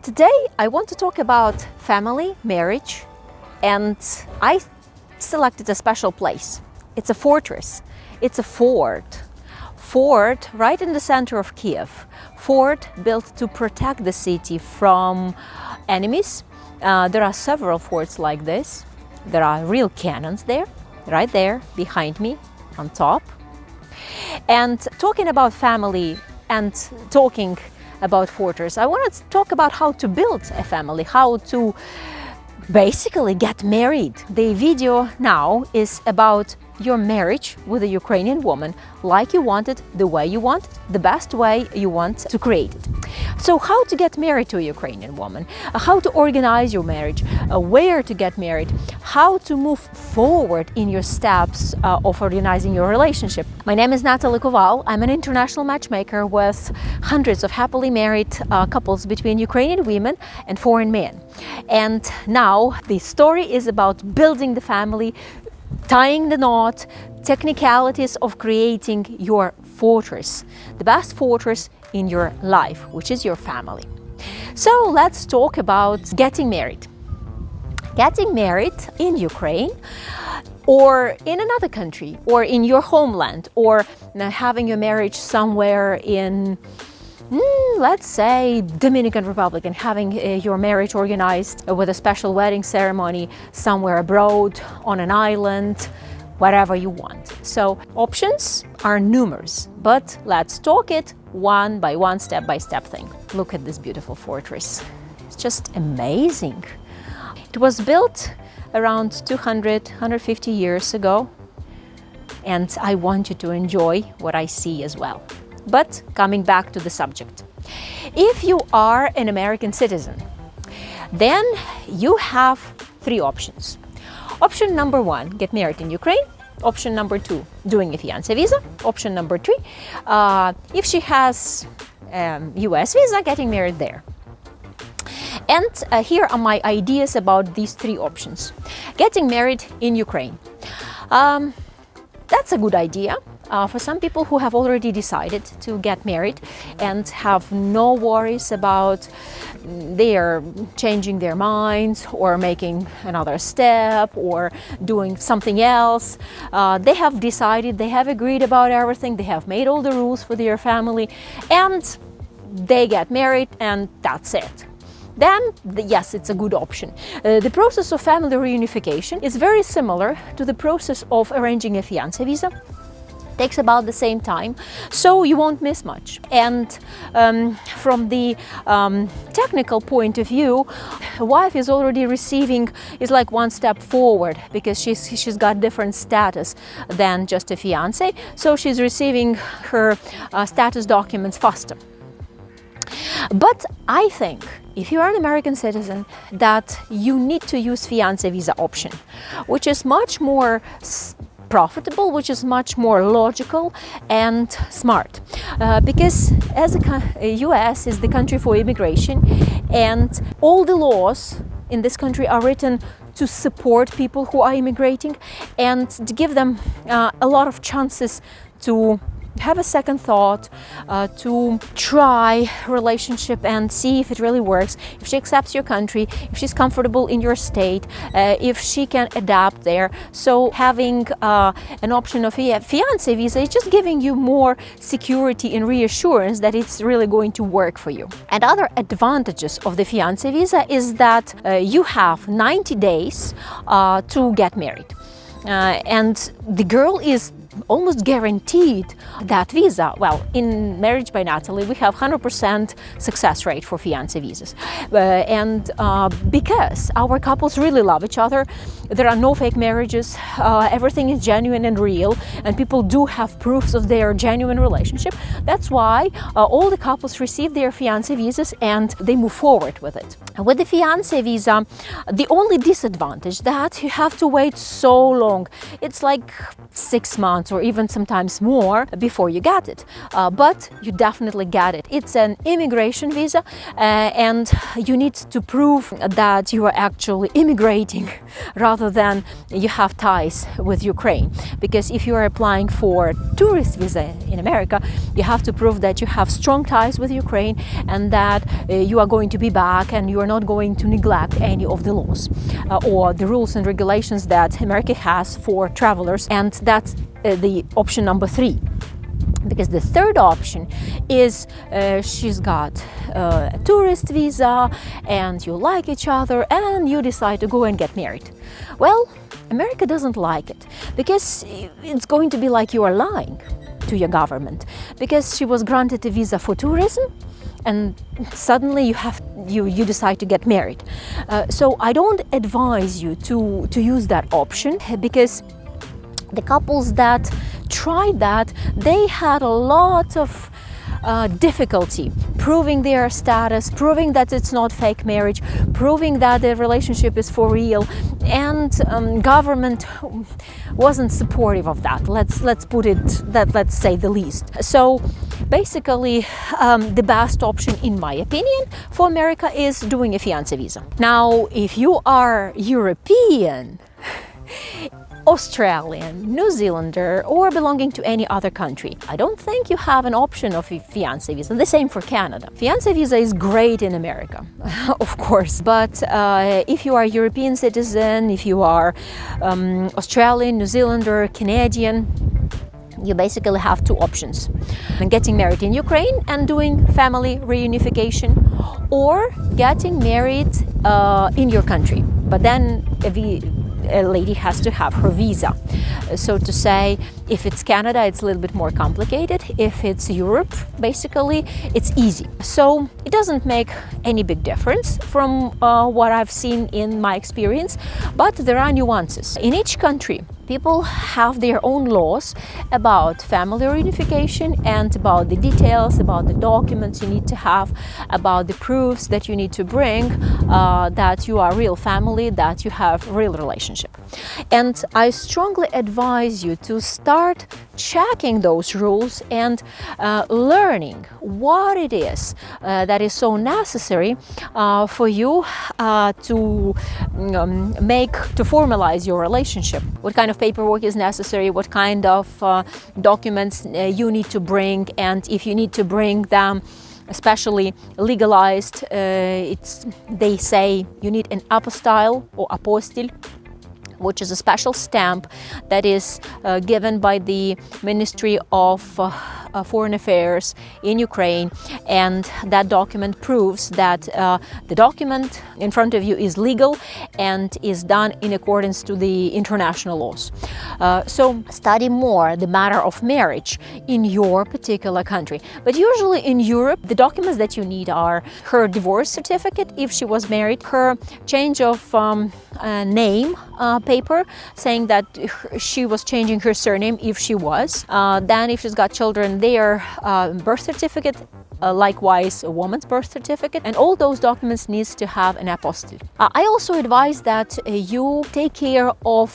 Today I want to talk about family, marriage, and I selected a special place. It's a fortress. It's a fort. Fort right in the center of Kiev. Fort built to protect the city from enemies. There are several forts like this. There are real cannons there, right there behind me on top. And talking about family and talking about fortress, I want to talk about how to build a family, how to basically get married. The video now is about your marriage with a Ukrainian woman, like you want it, the way you want, the best way you want to create it. So how to get married to a Ukrainian woman, how to organize your marriage, where to get married, how to move forward in your steps of organizing your relationship. My name is Natalie Koval. I'm an international matchmaker with hundreds of happily married couples between Ukrainian women and foreign men. And now the story is about building the family, tying the knot, technicalities of creating your fortress, the best fortress in your life, which is your family. So let's talk about getting married. Getting married in Ukraine or in another country or in your homeland, or having your marriage somewhere in let's say Dominican Republic, and having your marriage organized with a special wedding ceremony somewhere abroad, on an island, whatever you want. So options are numerous, but let's talk it one by one, step by step thing. Look at this beautiful fortress. It's just amazing. It was built around 150 years ago, and I want you to enjoy what I see as well. But coming back to the subject, if you are an American citizen, then you have three options. Option number one, get married in Ukraine. Option number two, doing a fiancé visa. Option number three, if she has US visa, getting married there. And here are my ideas about these three options. Getting married in Ukraine. That's a good idea. For some people who have already decided to get married and have no worries about their changing their minds or making another step or doing something else, they have decided, they have agreed about everything, they have made all the rules for their family, and they get married, and that's it. Then, yes, it's a good option. The process of family reunification is very similar to the process of arranging a fiancé visa. Takes about the same time, so you won't miss much. And from the technical point of view, a wife is already receiving, is like one step forward, because she's got different status than just a fiancé, so she's receiving her status documents faster. But I think if you are an American citizen, that you need to use fiancé visa option, which is much more profitable, which is much more logical and smart, because as a US is the country for immigration, and all the laws in this country are written to support people who are immigrating and to give them a lot of chances to have a second thought, to try relationship and see if it really works, if she accepts your country, if she's comfortable in your state, if she can adapt there. So having an option of a fiancé visa is just giving you more security and reassurance that it's really going to work for you. And other advantages of the fiancé visa is that you have 90 days to get married. And the girl is almost guaranteed that visa. Well, in Marriage by Natalie, we have 100% success rate for fiancé visas. And because our couples really love each other, there are no fake marriages, everything is genuine and real, and people do have proofs of their genuine relationship. That's why all the couples receive their fiancé visas and they move forward with it. With the fiancé visa, the only disadvantage that you have to wait so long. It's like 6 months or even sometimes more before you get it. But you definitely get it. It's an immigration visa, and you need to prove that you are actually immigrating rather than you have ties with Ukraine. Because if you are applying for tourist visa in America, you have to prove that you have strong ties with Ukraine and that you are going to be back and you are not going to neglect any of the laws or the rules and regulations that America has for travelers. And that's the option number 3. Because the third option is she's got a tourist visa and you like each other and you decide to go and get married. Well, America doesn't like it because it's going to be like you are lying to your government, because she was granted a visa for tourism and suddenly you decide to get married. So I don't advise you to use that option, because the couples that tried that, they had a lot of difficulty proving their status, proving that it's not fake marriage, proving that the relationship is for real, and government wasn't supportive of that. Let's put it that, let's say the least. So basically, the best option, in my opinion, for America is doing a fiancé visa. Now, if you are European, Australian, New Zealander, or belonging to any other country, I don't think you have an option of a fiancé visa. The same for Canada. Fiancé visa is great in America, of course, but if you are a European citizen, if you are Australian, New Zealander, Canadian, you basically have 2 options: getting married in Ukraine and doing family reunification, or getting married in your country. But then a lady has to have her visa. So to say, if it's Canada, it's a little bit more complicated. If it's Europe, basically, it's easy. So it doesn't make any big difference from what I've seen in my experience, but there are nuances. In each country, people have their own laws about family reunification and about the details, about the documents you need to have, about the proofs that you need to bring, that you are real family, that you have real relationship. And I strongly advise you to start checking those rules and learning what it is that is so necessary for you to formalize your relationship. What kind of paperwork is necessary, what kind of documents you need to bring, and if you need to bring them especially legalized, they say you need an apostille or apostille, which is a special stamp that is given by the Ministry of Foreign Affairs in Ukraine, and that document proves that the document in front of you is legal and is done in accordance to the international laws. So study more the matter of marriage in your particular country. But usually in Europe, the documents that you need are her divorce certificate if she was married, her change of name paper saying that she was changing her surname if she was. Then if she's got children, their birth certificate, likewise a woman's birth certificate, and all those documents needs to have an apostille. I also advise that you take care of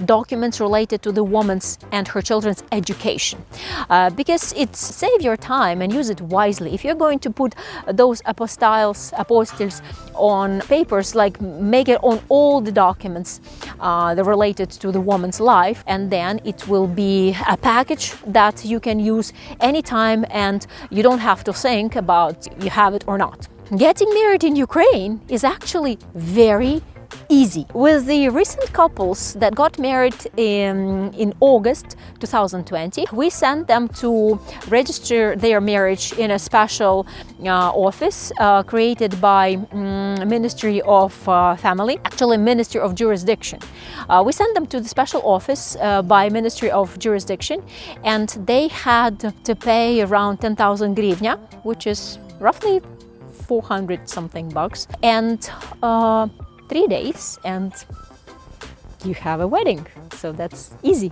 documents related to the woman's and her children's education, because it's save your time and use it wisely. If you're going to put those apostilles on papers, like make it on all the documents that related to the woman's life, and then it will be a package that you can use anytime and you don't have to think about you have it or not. Getting married in Ukraine is actually very easy. With the recent couples that got married in August 2020, we sent them to register their marriage in a special office created by Ministry of Family, actually Ministry of Jurisdiction. We sent them to the special office by Ministry of Jurisdiction, and they had to pay around 10,000 hryvnia, which is roughly 400 something bucks, and 3 days and you have a wedding. So that's easy.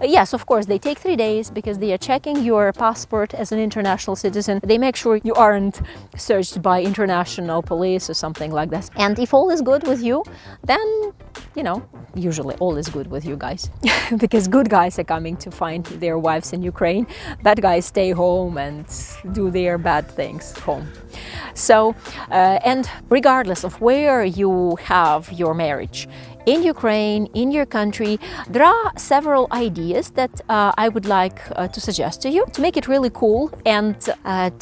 Yes, of course, they take 3 days because they are checking your passport as an international citizen. They make sure you aren't searched by international police or something like that. And if all is good with you, then you know, usually all is good with you guys because good guys are coming to find their wives in Ukraine. Bad guys stay home and do their bad things home. So, and regardless of where you have your marriage, in Ukraine, in your country, there are several ideas that I would like to suggest to you to make it really cool and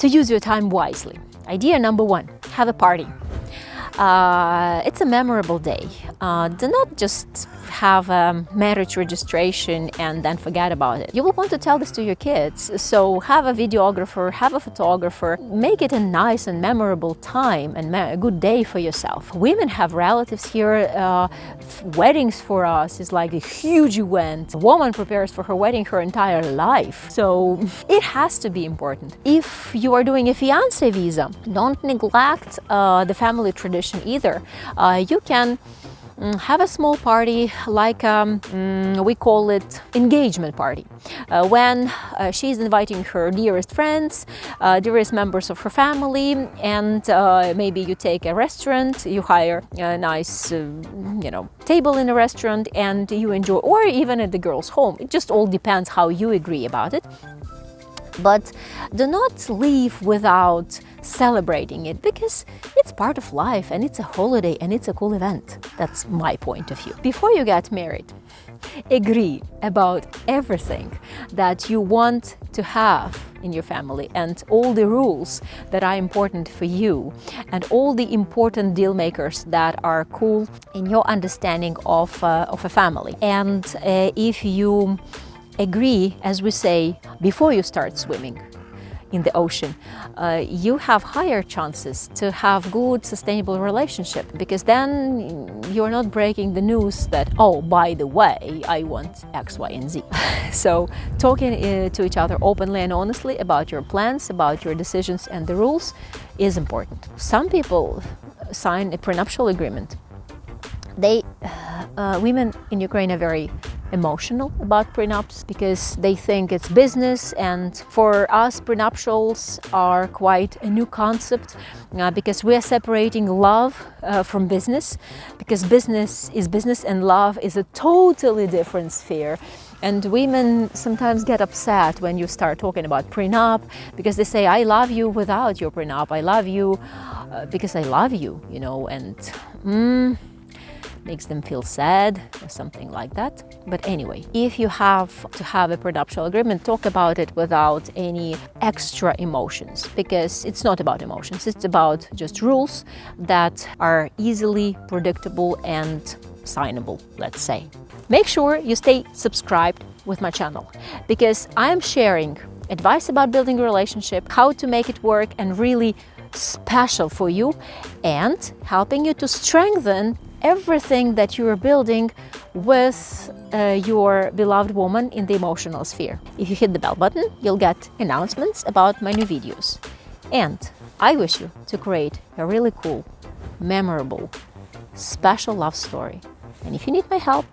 to use your time wisely. Idea number one, have a party. It's a memorable day. Do not just have a marriage registration and then forget about it. You will want to tell this to your kids, so have a videographer, have a photographer, make it a nice and memorable time and a good day for yourself. Women have relatives here. Weddings for us is like a huge event. A woman prepares for her wedding her entire life, so it has to be important. If you are doing a fiancé visa, don't neglect the family tradition either. You can have a small party, like we call it engagement party, when she's inviting her dearest friends, dearest members of her family, and maybe you take a restaurant, you hire a nice table in a restaurant and you enjoy, or even at the girl's home. It just all depends how you agree about it. But do not leave without celebrating it, because it's part of life and it's a holiday and it's a cool event. That's my point of view. Before you get married, agree about everything that you want to have in your family and all the rules that are important for you and all the important deal makers that are cool in your understanding of a family. And if you agree, as we say, before you start swimming in the ocean, you have higher chances to have good, sustainable relationship, because then you're not breaking the news that, oh, by the way, I want X, Y, and Z. So talking to each other openly and honestly about your plans, about your decisions and the rules is important. Some people sign a prenuptial agreement. Women in Ukraine are very emotional about prenups because they think it's business, and for us prenuptials are quite a new concept because we are separating love from business, because business is business and love is a totally different sphere. And women sometimes get upset when you start talking about prenup, because they say, I love you without your prenup, I love you because I love you, and makes them feel sad or something like that. But anyway, if you have to have a prenuptial agreement, talk about it without any extra emotions, because it's not about emotions, it's about just rules that are easily predictable and signable, let's say. Make sure you stay subscribed with my channel, because I am sharing advice about building a relationship, how to make it work and really special for you, and helping you to strengthen everything that you are building with your beloved woman in the emotional sphere. If you hit the bell button, you'll get announcements about my new videos. And I wish you to create a really cool, memorable, special love story. And if you need my help,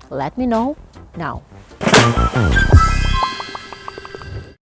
let me know now.